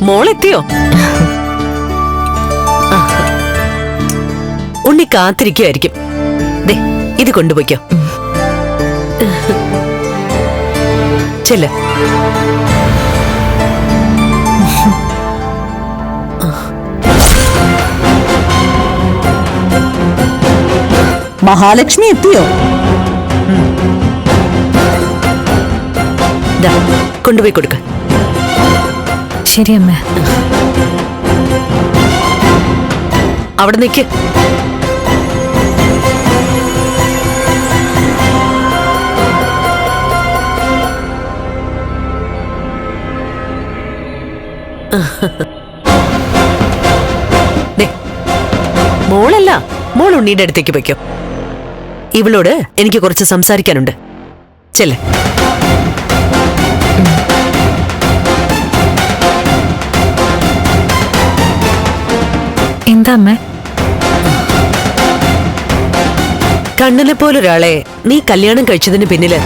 മോളെത്തിയോ? ഉണ്ണി കാത്തിരിക്കുമായിരിക്കും. ദേ ഇത് കൊണ്ടുപോയിക്കോ. ചെല്ല. മഹാലക്ഷ്മി എത്തിയോ? കൊണ്ടുപോയി കൊടുക്ക. ശരി അമ്മ. അവിടെ നിൽക്ക്. മോളല്ല, മോൾ ഉണ്ണിയുടെ അടുത്തേക്ക് പോയിക്കോ. ഇവളോട് എനിക്ക് കുറച്ച് സംസാരിക്കാനുണ്ട്. ചെല്ലേ. എന്താ അമ്മ? കണ്ണനെ പോലൊരാളെ നീ കല്യാണം കഴിച്ചതിന് പിന്നില്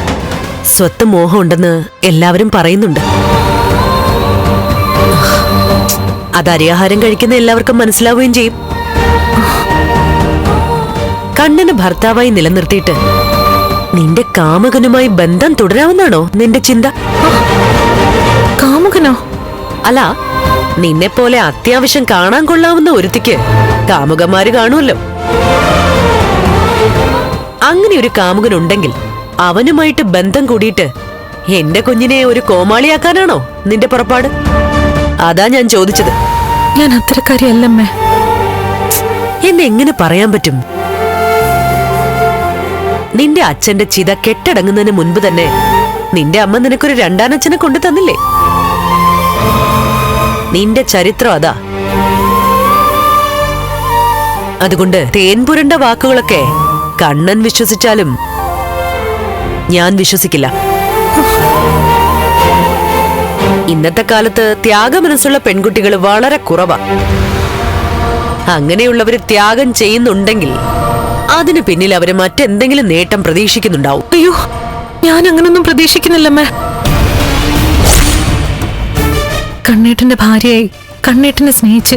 സ്വത്ത് മോഹം ഉണ്ടെന്ന് എല്ലാവരും പറയുന്നുണ്ട്. അത് അരിയാഹാരം കഴിക്കുന്ന എല്ലാവർക്കും മനസ്സിലാവുകയും ചെയ്യും. കണ്ണന് ഭർത്താവായി നിലനിർത്തിയിട്ട് നിന്റെ കാമുകനുമായി ബന്ധം തുടരാമെന്നാണോ നിന്റെ ചിന്ത? കാമുകനോ? അല്ല, നിന്നെ പോലെ അത്യാവശ്യം കാണാൻ കൊള്ളാവുന്ന ഒരുത്തിക്ക് കാമുകന്മാര് കാണുമല്ലോ. അങ്ങനെ ഒരു കാമുകനുണ്ടെങ്കിൽ അവനുമായിട്ട് ബന്ധം കൂടിയിട്ട് എന്റെ കുഞ്ഞിനെ ഒരു കോമാളിയാക്കാനാണോ നിന്റെ പുറപ്പാട്? അതാ ഞാൻ ചോദിച്ചത്. ഞാൻ അത്രക്കാരിയല്ലമ്മേ. എന്നെ എങ്ങനെ പറയാൻ പറ്റും? നിന്റെ അച്ഛന്റെ ചിത കെട്ടടങ്ങുന്നതിന് മുൻപ് തന്നെ നിന്റെ അമ്മ നിനക്കൊരു രണ്ടാനച്ഛനെ കൊണ്ടു തന്നില്ലേ? നിന്റെ ചരിത്രം അതാ. അതുകൊണ്ട് തേൻ പുരണ്ട വാക്കുകളൊക്കെ കണ്ണൻ വിശ്വസിച്ചാലും ഞാൻ വിശ്വസിക്കില്ല. ഇന്നത്തെ കാലത്ത് ത്യാഗമനസ്സുള്ള പെൺകുട്ടികൾ വളരെ കുറവാ. അങ്ങനെയുള്ളവര് ത്യാഗം ചെയ്യുന്നുണ്ടെങ്കിൽ അതിനു പിന്നിൽ അവര് മറ്റെന്തെങ്കിലും നേട്ടം പ്രതീക്ഷിക്കുന്നുണ്ടാവും. അയ്യോ, ഞാൻ അങ്ങനൊന്നും പ്രതീക്ഷിക്കുന്നില്ലമ്മേ. കണ്ണേട്ടന്റെ ഭാര്യയായി കണ്ണേട്ടനെ സ്നേഹിച്ച്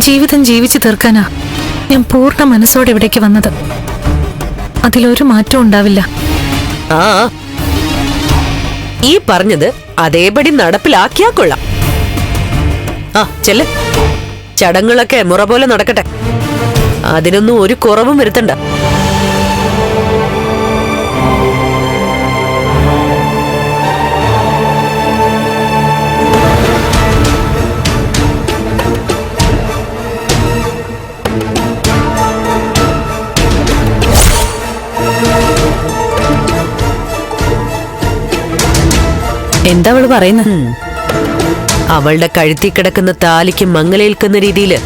ജീവിതം ജീവിച്ചു തീർക്കാനാ ഞാൻ പൂർണ്ണ മനസ്സോടെ ഇവിടേക്ക് വന്നത്. അതിലൊരു മാറ്റവും ഉണ്ടാവില്ല. ആ, ഈ പറഞ്ഞത് അതേപടി നടപ്പിലാക്കിയാ കൊള്ളാം. ആ ചെല്ല്. ചടങ്ങുകളൊക്കെ മുറ പോലെ നടക്കട്ടെ. അതിനൊന്നും ഒരു കുറവും വരുത്തണ്ട. എന്താ അവള് പറയുന്നത്? അവളുടെ കഴുത്തി കിടക്കുന്ന താലിക്ക് മങ്ങലേൽക്കുന്ന രീതിയില്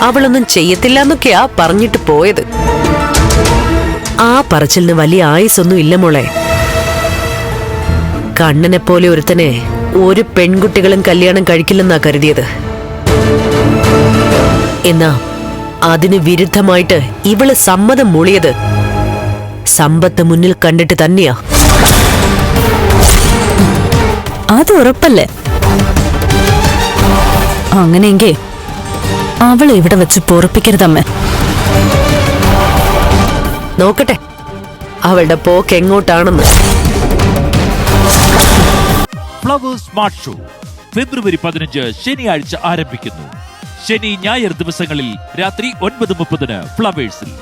അവളൊന്നും ചെയ്യത്തില്ല എന്നൊക്കെയാ പറഞ്ഞിട്ട് പോയത്. ആ പറച്ചിലിന് വലിയ ആയുസൊന്നും ഇല്ല മോളെ. കണ്ണനെ പോലെ ഒരുത്തനെ ഒരു പെൺകുട്ടികളും കല്യാണം കഴിക്കില്ലെന്നാ കരുതിയത്. എന്നാ അതിന് വിരുദ്ധമായിട്ട് ഇവള് സമ്മതം മൂളിയത് സമ്പത്ത് മുന്നിൽ കണ്ടിട്ട് തന്നെയാ. അത് ഉറപ്പല്ലേ? അങ്ങനെയെങ്കിൽ അവളെ ഇവിടെ വെച്ച് പൊറപ്പിക്കരുതമ്മ. നോക്കട്ടെ അവളുടെ പോക്ക് എങ്ങോട്ടാണെന്ന്. ഫ്ലവേഴ്സ് സ്മാർട്ട് ഷോ ഫെബ്രുവരി 15 ശനിയാഴ്ച ആരംഭിക്കുന്നു. ശനി ഞായർ ദിവസങ്ങളിൽ രാത്രി 9:30 ഫ്ലവേഴ്സിൽ.